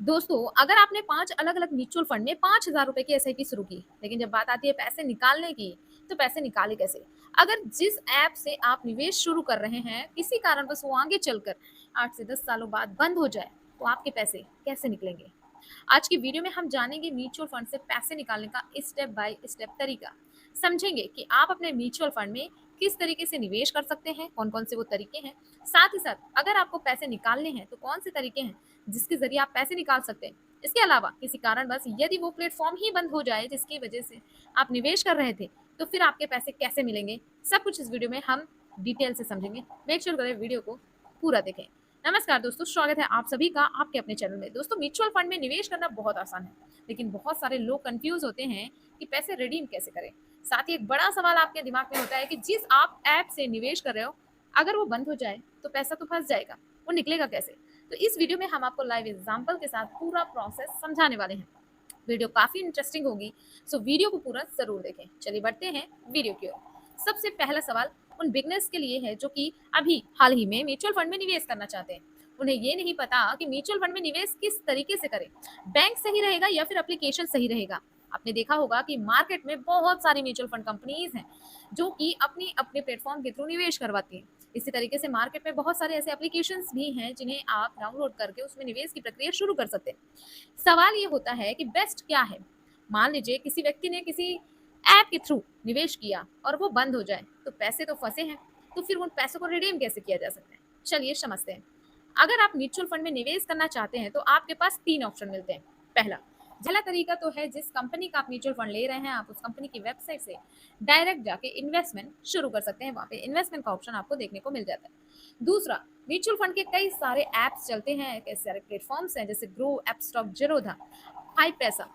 दोस्तों, अगर आपने 5 अलग-अलग म्यूचुअल फंड में ₹5000 की एसआईपी शुरू की, लेकिन जब बात आती है पैसे निकालने की, तो पैसे निकालें कैसे? अगर जिस ऐप से आप निवेश शुरू कर रहे हैं, किसी कारणवश वो आगे चलकर 8 से 10 सालों बाद बंद हो जाए, तो आपके पैसे कैसे निकलेंगे? आज की वीडियो में हम जानेंगे म्यूचुअल फंड से पैसे निकालने का स्टेप बाय स्टेप तरीका। समझेंगे कि आप अपने म्यूचुअल फंड में किस तरीके से निवेश कर सकते हैं, कौन-कौन से वो तरीके हैं। साथ ही साथ अगर आपको पैसे निकालने हैं, तो कौन से तरीके हैं जिसके ज़रिए आप पैसे निकाल सकते हैं। इसके अलावा किसी कारणवश यदि वो प्लेटफ़ॉर्म ही बंद हो जाए जिसकी वजह से आप निवेश कर रहे थे, तो फिर आपके पैसे कैसे मिलेंगे? सब कुछ इस वीडियो में हम डिटेल से समझेंगे। मेक श्योर करें वीडियो को पूरा देखें। नमस्कार दोस्तों, स्वागत है आप सभी का आपके अपने चैनल में। दोस्तों, म्यूचुअल फंड में निवेश करना बहुत आसान है, लेकिन बहुत सारे लोग कन्फ्यूज़ होते हैं कि पैसे रिडीम कैसे करें? साथ ही एक बड़ा सवाल आपके दिमाग में होता है कि जिस आप ऐप से निवेश कर रहे हो, अगर वो बंद हो जाए, तो पैसा तो फँस जाएगा, वो निकलेगा कैसे? तो इस वीडियो में हम आपको लाइव एग्जांपल के साथ पूरा प्रोसेस समझाने वाले हैं। वीडियो काफ़ी इंटरेस्टिंग होगी, सो वीडियो को पूरा ज़रूर देखें। चलिए बढ़ते हैं वीडियो की ओर। सबसे पहला सवाल उन बिगनर्स के लिए है जो कि अभी हाल ही में म्यूचुअल फंड में निवेश करना चाहते हैं। उन्हें ये नहीं पता कि म्यूचुअल फंड में निवेश किस तरीके से करें। बैंक सही रहेगा या फिर एप्लीकेशन सही रहेगा? आपने देखा होगा कि मार्केट में बहुत सारी म्यूचुअल फंड कंपनीज़ हैं, जो कि अपनी अपने प्लेटफ़ॉर्म के थ्रू निवेश करवाती हैं। इसी तरीके से मार्केट में बहुत सारे ऐसे एप्लीकेशंस भी हैं जिन्हें आप डाउनलोड करके उसमें निवेश की प्रक्रिया शुरू कर सकते हैं। सवाल ये होता है कि बेस्ट क्या है? मान लीजिए किसी व्यक्ति ने किसी ऐप के थ्रू निवेश किया और वो बंद हो जाए, तो पैसे तो फँसे हैं, तो फिर उन पैसों को रिडीम कैसे किया जा सकता है? चलिए समझते हैं। अगर आप म्यूचुअल फंड में निवेश करना चाहते हैं, तो आपके पास 3 ऑप्शन मिलते हैं। पहला तरीका तो है जिस कंपनी का आप म्यूचुअल फंड ले रहे हैं, आप उस कंपनी की वेबसाइट से डायरेक्ट जाके इन्वेस्टमेंट शुरू कर सकते हैं। वहाँ पे इन्वेस्टमेंट का ऑप्शन आपको देखने को मिल जाता है। दूसरा, म्यूचुअल फंड के कई सारे ऐप्स चलते हैं, कई सारे प्लेटफ़ॉर्म्स हैं जैसे ग्रो, एपस्टॉक, ज़ीरोधा, हाई पैसा।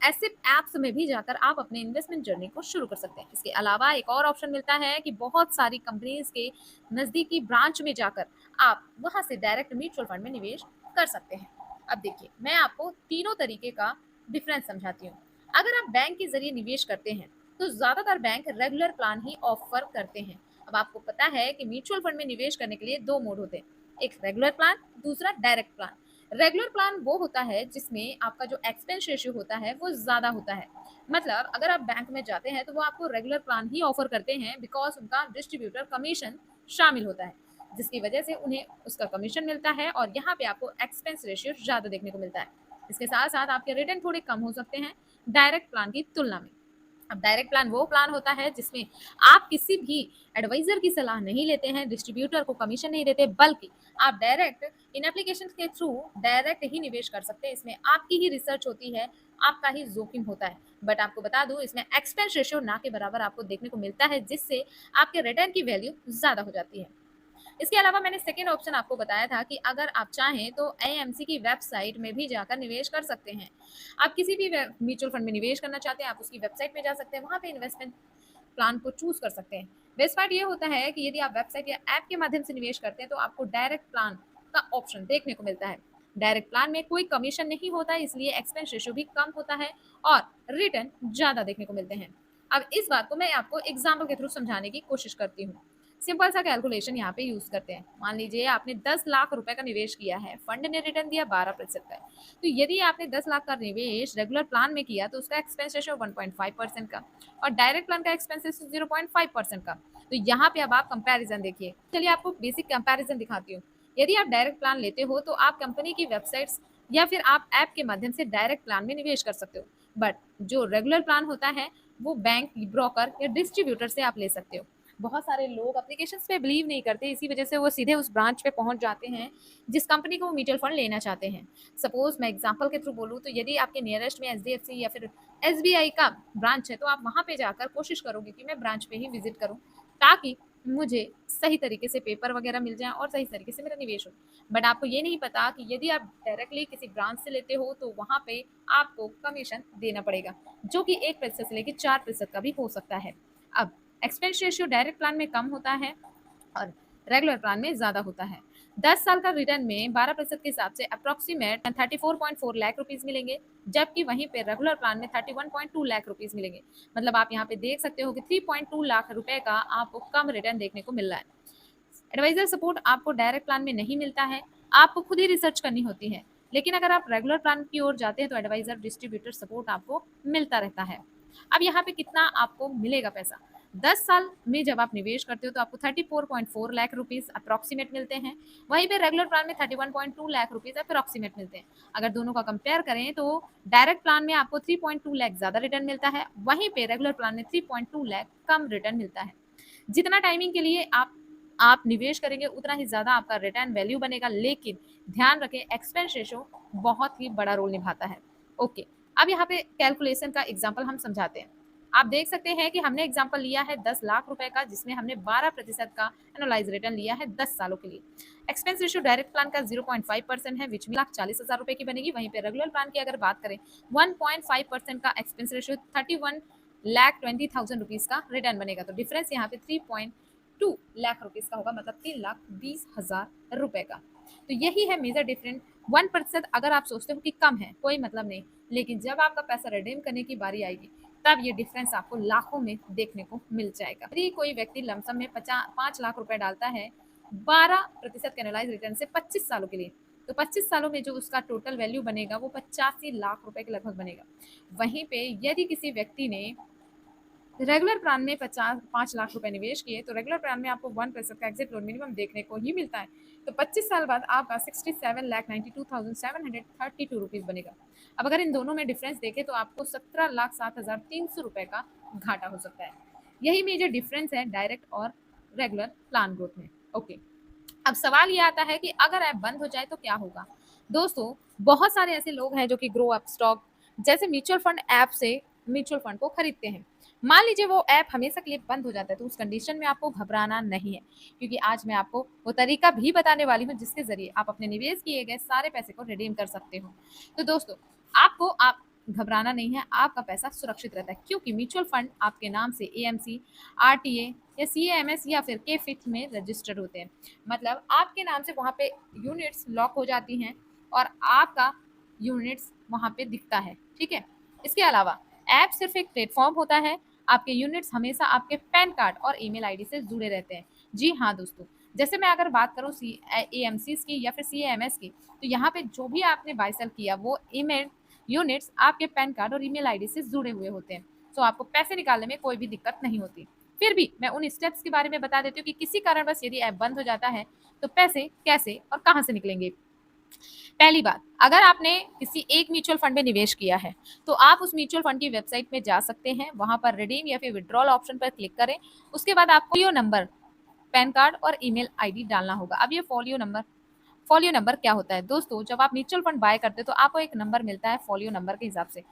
ऐसे ऐप्स में भी जाकर आप अपने इन्वेस्टमेंट जर्नी को शुरू कर सकते हैं। इसके अलावा एक और ऑप्शन मिलता है कि बहुत सारी कंपनीज़ के नज़दीकी ब्रांच में जाकर आप वहाँ से डायरेक्ट म्यूचुअल फंड में निवेश कर सकते हैं। अब देखिए, मैं आपको तीनों तरीके का डिफरेंस समझाती हूँ। अगर आप बैंक के ज़रिए निवेश करते हैं, तो ज़्यादातर बैंक रेगुलर प्लान ही ऑफ़र करते हैं। अब आपको पता है कि म्यूचुअल फंड में निवेश करने के लिए 2 मोड होते हैं, एक रेगुलर प्लान, दूसरा डायरेक्ट प्लान। रेगुलर प्लान वो होता है जिसमें आपका जो एक्सपेंस रेशियो होता है वो ज़्यादा होता है। मतलब अगर आप बैंक में जाते हैं तो वो आपको रेगुलर प्लान ही ऑफ़र करते हैं, बिकॉज़ उनका डिस्ट्रीब्यूटर कमीशन शामिल होता है, जिसकी वजह से उन्हें उसका कमीशन मिलता है और यहाँ पे आपको एक्सपेंस रेशियो ज़्यादा देखने को मिलता है। इसके साथ-साथ आपके रिटर्न थोड़े कम हो सकते हैं डायरेक्ट प्लान की तुलना में। अब डायरेक्ट प्लान वो प्लान होता है जिसमें आप किसी भी एडवाइज़र की सलाह नहीं लेते हैं, डिस्ट्रीब्यूटर को कमीशन नहीं देते, बल्कि आप डायरेक्ट इन एप्लीकेशंस के थ्रू डायरेक्ट ही निवेश कर सकते हैं। इसमें आपकी ही रिसर्च होती है, आपका ही जोखिम होता है। बट आपको बता दूँ, इसमें एक्सपेंस रेशियो ना के बराबर आपको देखने को मिलता है, जिससे आपके रिटर्न की वैल्यू ज़्यादा हो जाती है। इसके अलावा मैंने सेकंड ऑप्शन आपको बताया था कि अगर आप चाहें तो एएमसी की वेबसाइट में भी जाकर निवेश कर सकते हैं। आप किसी भी म्यूचुअल फंड में निवेश करना चाहते हैं, आप उसकी वेबसाइट में जा सकते हैं, वहाँ पे इन्वेस्टमेंट प्लान को चूज़ कर सकते हैं। बेस्ट पार्ट ये होता है कि यदि आप वेबसाइट या ऐप के माध्यम से निवेश करते हैं, तो आपको डायरेक्ट प्लान का ऑप्शन देखने को मिलता है। डायरेक्ट प्लान में कोई कमीशन नहीं होता है, इसलिए एक्सपेंस रेशियो भी कम होता है और रिटर्न ज़्यादा देखने को मिलते हैं। अब इस बात को मैं आपको एग्जाम्पल के थ्रू समझाने की कोशिश करती हूँ। सिंपल सा कैलकुलेशन यहाँ पे यूज़ करते हैं। मान लीजिए आपने 10 लाख रुपए का निवेश किया है, फंड ने रिटर्न दिया 12% का है। तो यदि आपने 10 लाख का निवेश रेगुलर प्लान में किया, तो उसका एक्सपेंस रेशियो 1.5% का और डायरेक्ट प्लान का एक्सपेंस रेशियो 0.5% का। तो यहाँ पे अब आप कंपैरिजन देखिए। चलिए आपको बेसिक कंपैरिजन दिखाती हूँ। यदि आप डायरेक्ट प्लान लेते हो, तो आप कंपनी की वेबसाइट्स या फिर आप ऐप के माध्यम से डायरेक्ट प्लान में निवेश कर सकते हो। बट जो रेगुलर प्लान होता है, वो बैंक, ब्रोकर या डिस्ट्रीब्यूटर से आप ले सकते हो। बहुत सारे लोग एप्लीकेशंस पे बिलीव नहीं करते, इसी वजह से वो सीधे उस ब्रांच पे पहुंच जाते हैं जिस कंपनी को वो म्यूचुअल फंड लेना चाहते हैं। सपोज मैं एग्जांपल के थ्रू बोलूँ, तो यदि आपके नियरेस्ट में एचडीएफसी या फिर एसबीआई का ब्रांच है, तो आप वहाँ पे जाकर कोशिश करोगे कि मैं ब्रांच पे ही विजिट करूँ, ताकि मुझे सही तरीके से पेपर वगैरह मिल जाए और सही तरीके से मेरा निवेश हो। बट आपको ये नहीं पता कि यदि आप डायरेक्टली किसी ब्रांच से लेते हो, तो वहाँ पे आपको कमीशन देना पड़ेगा, जो कि 1% से लेकर 4% का भी हो सकता है। अब एक्सपेंस रेशियो डायरेक्ट प्लान में कम होता है और रेगुलर प्लान में ज़्यादा होता है। 10 साल का रिटर्न में 12% के हिसाब से अप्रॉक्सीमेट 34.4 लाख रुपीज़ मिलेंगे, जबकि वहीं पे रेगुलर प्लान में 31.2 लाख रुपीज़ मिलेंगे। मतलब आप यहाँ पे देख सकते हो कि 3.2 लाख रुपए का आपको कम रिटर्न देखने को मिल रहा है। एडवाइजर सपोर्ट आपको डायरेक्ट प्लान में नहीं मिलता है, आपको खुद ही रिसर्च करनी होती है। लेकिन अगर आप रेगुलर प्लान की ओर जाते हैं तो एडवाइजर डिस्ट्रीब्यूटर सपोर्ट आपको मिलता रहता है। अब यहाँ पे कितना आपको मिलेगा पैसा? 10 साल में जब आप निवेश करते हो तो आपको 34.4 लाख रुपीस अप्रॉक्सीमेट मिलते हैं। वहीं पे रेगुलर प्लान में 31.2 लाख रुपीस अप्रॉक्सीमेट मिलते हैं। अगर दोनों का कंपेयर करें तो डायरेक्ट प्लान में आपको 3.2 लाख ज़्यादा रिटर्न मिलता है, वहीं पे रेगुलर प्लान में 3.2 लाख कम रिटर्न मिलता है। जितना टाइमिंग के लिए आप निवेश करेंगे उतना ही ज़्यादा आपका रिटर्न वैल्यू बनेगा, लेकिन ध्यान रखें एक्सपेंस रेशो बहुत ही बड़ा रोल निभाता है। ओके, अब यहाँ पे कैलकुलेशन का एग्जाम्पल हम समझाते हैं। आप देख सकते हैं कि हमने एग्जाम्पल लिया है 10 लाख रुपए का, जिसमें हमने 12% का एनालाइज रिटर्न लिया है 10 सालों के लिए। एक्सपेंस रेशियो डायरेक्ट प्लान का 0.5% है, विच में 1,40,000 रुपए की बनेगी। वहीं पे रेगुलर प्लान की अगर बात करें 1.5% का एक्सपेंस रेशियो 31,20,000 रुपीज का रिटर्न बनेगा। तो डिफरेंस यहाँ पे 3.2 लाख रुपीज का होगा, मतलब 3,20,000 रुपए का। तो यही है मेजर डिफरेंस। 1% अगर आप सोचते हो कि कम है, कोई मतलब नहीं, लेकिन जब आपका पैसा रिडीम करने की बारी आएगी तब ये डिफरेंस आपको लाखों में देखने को मिल जाएगा। यदि कोई व्यक्ति लमसम में 5 लाख रुपए डालता है 12% के एनालाइज रिटर्न से 25 सालों के लिए, तो 25 सालों में जो उसका टोटल वैल्यू बनेगा वो 85 लाख रुपए के लगभग बनेगा। वहीं पे यदि किसी व्यक्ति ने रेगुलर प्लान में 5 लाख रुपए निवेश किए तो रेगुलर प्लान में आपको 1% का एग्जिट लोन मिनिमम देखने को ही मिलता है। तो 25 साल बाद आपका 67,92,732 रुपीज बनेगा। अब अगर इन दोनों में डिफरेंस देखें तो आपको 17,07,300 रुपए का घाटा हो सकता है। यही मेजर डिफरेंस है डायरेक्ट और रेगुलर प्लान ग्रोथ में। ओके, अब सवाल ये आता है कि अगर ऐप बंद हो जाए तो क्या होगा? दोस्तों, बहुत सारे ऐसे लोग हैं जो कि ग्रो अप स्टॉक जैसे म्यूचुअल फंड ऐप से म्यूचुअल फंड को खरीदते हैं। मान लीजिए वो ऐप हमेशा के लिए बंद हो जाता है, तो उस कंडीशन में आपको घबराना नहीं है, क्योंकि आज मैं आपको वो तरीका भी बताने वाली हूँ जिसके जरिए आप अपने निवेश किए गए सारे पैसे को रिडीम कर सकते हो। तो दोस्तों, आप घबराना नहीं है, आपका पैसा सुरक्षित रहता है, क्योंकि म्यूचुअल फंड आपके नाम से एएमसी, आरटीए या सीएएमएस या फिर के फिट में रजिस्टर्ड होते हैं। मतलब आपके नाम से वहाँ पे यूनिट्स लॉक हो जाती हैं और आपका यूनिट्स वहाँ पे दिखता है। ठीक है, इसके अलावा ऐप सिर्फ एक प्लेटफॉर्म होता है, आपके यूनिट्स हमेशा आपके पैन कार्ड और ईमेल आईडी से जुड़े रहते हैं। जी हाँ दोस्तों, जैसे मैं अगर बात करूँ सी एएमसीज की या फिर सीएएमएस की, तो यहाँ पे जो भी आपने बाय सेल किया वो ईमेल यूनिट्स आपके पैन कार्ड और ईमेल आईडी से जुड़े हुए होते हैं। तो आपको पैसे निकालने में कोई भी दिक्कत नहीं होती। फिर भी मैं उन स्टेप्स के बारे में बता देती हूँ कि किसी कारणवश यदि ऐप बंद हो जाता है तो पैसे कैसे और कहाँ से निकलेंगे। पहली बात, अगर आपने किसी एक म्यूचुअल फंड में निवेश किया है तो आप उस म्यूचुअल फंड की वेबसाइट में जा सकते हैं, वहां पर रिडीम या फिर विड्रॉल ऑप्शन पर क्लिक करें। उसके बाद आपको ये नंबर, पैन कार्ड और ईमेल आईडी डालना होगा। अब ये फॉलियो नंबर क्या होता है दोस्तों? जब आप म्यूचुअल फंड बाय करते हो तो आपको एक नंबर मिलता है फॉलियो नंबर के हिसाब से,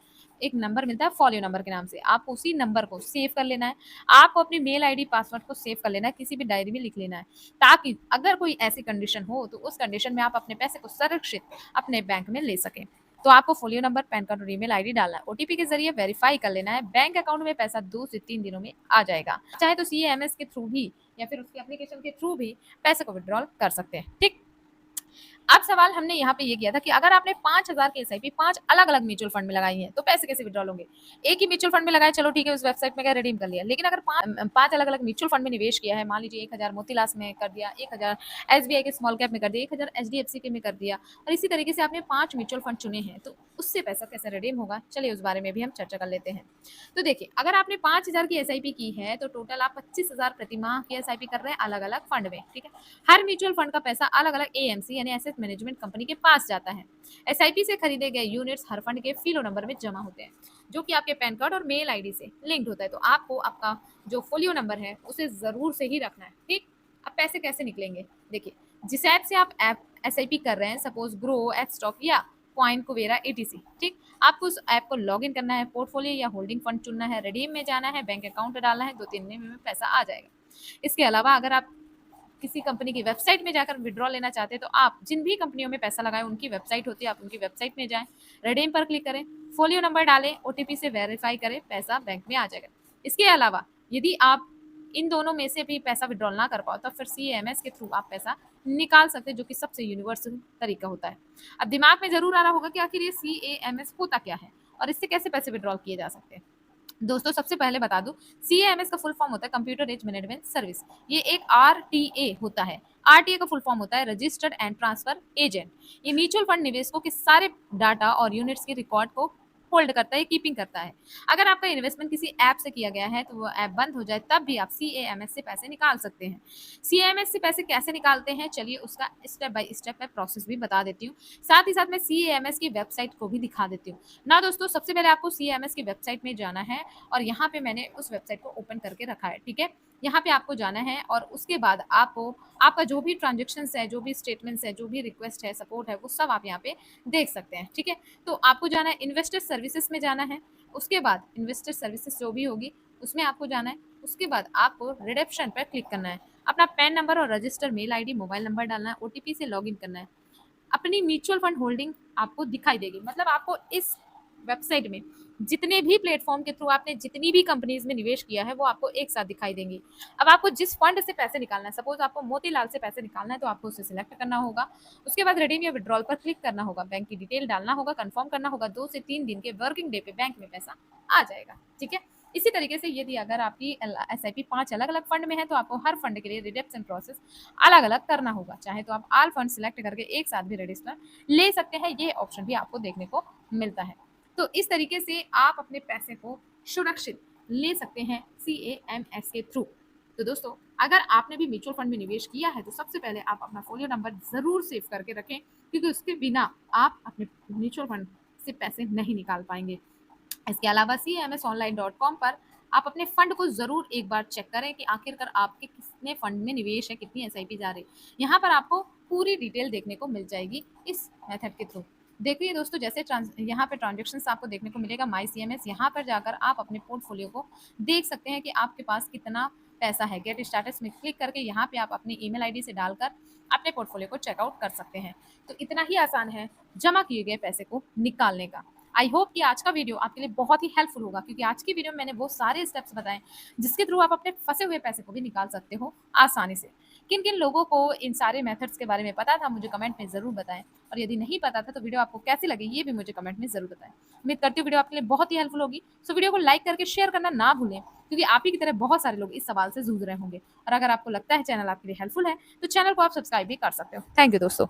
एक नंबर मिलता है फॉलियो नंबर के नाम से। आपको उसी नंबर को सेव कर लेना है, आपको अपनी मेल आईडी पासवर्ड को सेव कर लेना है, किसी भी डायरी में लिख लेना है, ताकि अगर कोई ऐसी कंडीशन हो तो उस कंडीशन में आप अपने पैसे को सुरक्षित अपने बैंक में ले सकें। तो आपको फोलियो नंबर, पैन कार्ड और ईमेल आईडी डालना है, ओटीपी के जरिए वेरीफाई कर लेना है, बैंक अकाउंट में पैसा 2 से 3 दिनों में आ जाएगा। चाहे तो सीएमएस के थ्रू भी या फिर उसके एप्लीकेशन के थ्रू भी पैसे को विड्रॉल कर सकते हैं। ठीक, अब सवाल हमने यहाँ पे ये किया था कि अगर आपने 5,000 की एसआईपी 5 अलग अलग म्यूचुअल फंड में लगाई है तो पैसे कैसे विड्रॉल होंगे? एक ही म्यूचुअल फंड में लगाए, चलो ठीक है, उस वेबसाइट में गए रिडीम कर लिया। लेकिन अगर पांच अलग अलग म्यूचुअल फंड में निवेश किया है, मान लीजिए 1,000 मोतीलाल में कर दिया, 1,000 एसबीआई के स्मॉल कैप में कर दिया, 1,000 एचडीएफसी के में कर दिया, और इसी तरीके से आपने 5 म्यूचुअल फंड चुने हैं, तो उससे पैसा कैसे रिडीम होगा, चलिए उस बारे में भी हम चर्चा कर लेते हैं। तो देखिए, अगर आपने 5,000 की एसआईपी की है तो टोटल आप 25,000 प्रति माह की एसआईपी कर रहे हैं अलग अलग फंड में। ठीक है, हर म्यूचुअल फंड का पैसा अलग अलग एएमसी यानी एसेट मैनेजमेंट कंपनी के पास जाता है। एसआईपी से खरीदे गए यूनिट्स हर फंड के फीलो नंबर में जमा होते हैं, जो कि आपके पैन कार्ड और मेल आईडी से लिंक्ड होता है। तो आपको आपका जो फोलियो नंबर है उसे जरूर से ही रखना है। ठीक, अब पैसे कैसे निकलेंगे? देखिए, जिस ऐप से आप ऐप एसआईपी कर रहे हैं, सपोज ग्रो, एफ स्टॉक या कॉइन कुवेरा एटीसी, ठीक, आपको उस ऐप को लॉग इन करना है, पोर्टफोलियो या होल्डिंग फंड चुनना है, रिडीम में जाना है, बैंक अकाउंट डालना है, 2-3 दिन में पैसा आ जाएगा। इसके अलावा अगर आप किसी कंपनी की वेबसाइट में जाकर विड्रॉ लेना चाहते हैं तो आप जिन भी कंपनियों में पैसा लगाएं उनकी वेबसाइट होती है, आप उनकी वेबसाइट में जाएं, रिडीम पर क्लिक करें, फोलियो नंबर डालें, ओटीपी से वेरीफाई करें, पैसा बैंक में आ जाएगा। इसके अलावा यदि आप इन दोनों में से भी पैसा विड्रॉल ना कर पाओ तो फिर सीएमएस के थ्रू आप पैसा निकाल सकते हैं, जो कि सबसे यूनिवर्सल तरीका होता है। अब दिमाग में जरूर आ रहा होगा कि आखिर ये सीएमएस होता क्या है और इससे कैसे पैसे विड्रॉल किए जा सकते हैं। दोस्तों सबसे पहले बता दूं, सीएएमएस का फुल फॉर्म होता है कंप्यूटर एज मैनेजमेंट सर्विस। ये एक आरटीए होता है। आरटीए का फुल फॉर्म होता है रजिस्टर्ड एंड ट्रांसफर एजेंट। ये म्यूचुअल फंड निवेशकों के सारे डाटा और यूनिट्स के रिकॉर्ड को होल्ड करता है, कीपिंग करता है। अगर आपका इन्वेस्टमेंट किसी ऐप से किया गया है तो वो ऐप बंद हो जाए तब भी आप सीएएमएस से पैसे निकाल सकते हैं। सीएएमएस से पैसे कैसे निकालते हैं, चलिए उसका स्टेप बाय स्टेप मैं प्रोसेस भी बता देती हूँ। साथ ही साथ मैं सीएएमएस की वेबसाइट को भी दिखा देती हूँ ना। दोस्तों सबसे पहले आपको सीएमएस की वेबसाइट में जाना है और यहाँ पे मैंने उस वेबसाइट को ओपन करके रखा है, ठीक है। यहाँ पे आपको जाना है और उसके बाद आपको आपका जो भी ट्रांजेक्शन्स है, जो भी स्टेटमेंट्स है, जो भी रिक्वेस्ट है, सपोर्ट है, वो सब आप यहाँ पे देख सकते हैं, ठीक है। तो आपको जाना है इन्वेस्टर सर्विसेज में जाना है। उसके बाद इन्वेस्टर सर्विसेज जो भी होगी उसमें आपको जाना है। उसके बाद आपको रिडेप्शन पर क्लिक करना है। अपना पैन नंबर और register mail ID, mobile number डालना है, ओटीपी से लॉगिन करना है। अपनी म्यूचुअल फंड होल्डिंग आपको दिखाई देगी। मतलब आपको इस वेबसाइट में जितने भी प्लेटफॉर्म के थ्रू आपने जितनी भी कंपनीज में निवेश किया है वो आपको एक साथ दिखाई देंगी। अब आपको जिस फंड से पैसे निकालना है, सपोज आपको मोतीलाल से पैसे निकालना है तो आपको उसे सिलेक्ट करना होगा। उसके बाद रिडीम या विड्रॉल पर क्लिक करना होगा, बैंक की डिटेल डालना होगा, कंफर्म करना होगा। 2 से 3 दिन के वर्किंग डे पे बैंक में पैसा आ जाएगा, ठीक है। इसी तरीके से यदि अगर आपकी एसआईपी 5 अलग अलग फंड में है तो आपको हर फंड के लिए रिडेप्शन प्रोसेस अलग अलग करना होगा। चाहे तो आप ऑल फंड सिलेक्ट करके एक साथ भी रजिस्टर ले सकते हैं, ये ऑप्शन भी आपको देखने को मिलता है। तो इस तरीके से आप अपने पैसे को सुरक्षित ले सकते हैं सीएएमएस के थ्रू। तो दोस्तों अगर आपने भी म्यूचुअल फंड में निवेश किया है तो सबसे पहले आप अपना फोलियो नंबर जरूर सेव करके रखें, क्योंकि उसके बिना आप अपने म्यूचुअल फंड से पैसे नहीं निकाल पाएंगे। इसके अलावा cmsonline.com पर आप अपने फंड को जरूर एक बार चेक करें कि आखिरकार आपके कितने फंड में निवेश है, कितनी एसआईपी जा रही है। यहाँ पर आपको पूरी डिटेल देखने को मिल जाएगी इस मेथड के थ्रू। देखिए दोस्तों, जैसे यहाँ पे ट्रांजेक्शन्स आपको देखने को मिलेगा माई सीएमएस। यहाँ पर जाकर आप अपने पोर्टफोलियो को देख सकते हैं कि आपके पास कितना पैसा है। गेट स्टाटस में क्लिक करके यहाँ पे आप अपनी ईमेल आईडी से डालकर अपने पोर्टफोलियो को चेकआउट कर सकते हैं। तो इतना ही आसान है जमा किए गए पैसे को निकालने का। आई होप कि आज का वीडियो आपके लिए बहुत ही हेल्पफुल होगा, क्योंकि आज की वीडियो में मैंने वो सारे स्टेप्स बताए जिसके थ्रू आप अपने फंसे हुए पैसे को भी निकाल सकते हो आसानी से। किन किन लोगों को इन सारे मेथड्स के बारे में पता था मुझे कमेंट में ज़रूर बताएं, और यदि नहीं पता था तो वीडियो आपको कैसी लगी ये भी मुझे कमेंट में ज़रूर बताएं। उम्मीद करती हूँ वीडियो आपके लिए बहुत ही हेल्पफुल होगी। सो वीडियो को लाइक करके शेयर करना ना भूलें, क्योंकि आप ही की तरह बहुत सारे लोग इस सवाल से जूझ रहे होंगे। और अगर आपको लगता है चैनल आपके लिए हेल्पफुल है तो चैनल को आप सब्सक्राइब भी कर सकते हो। थैंक यू दोस्तों।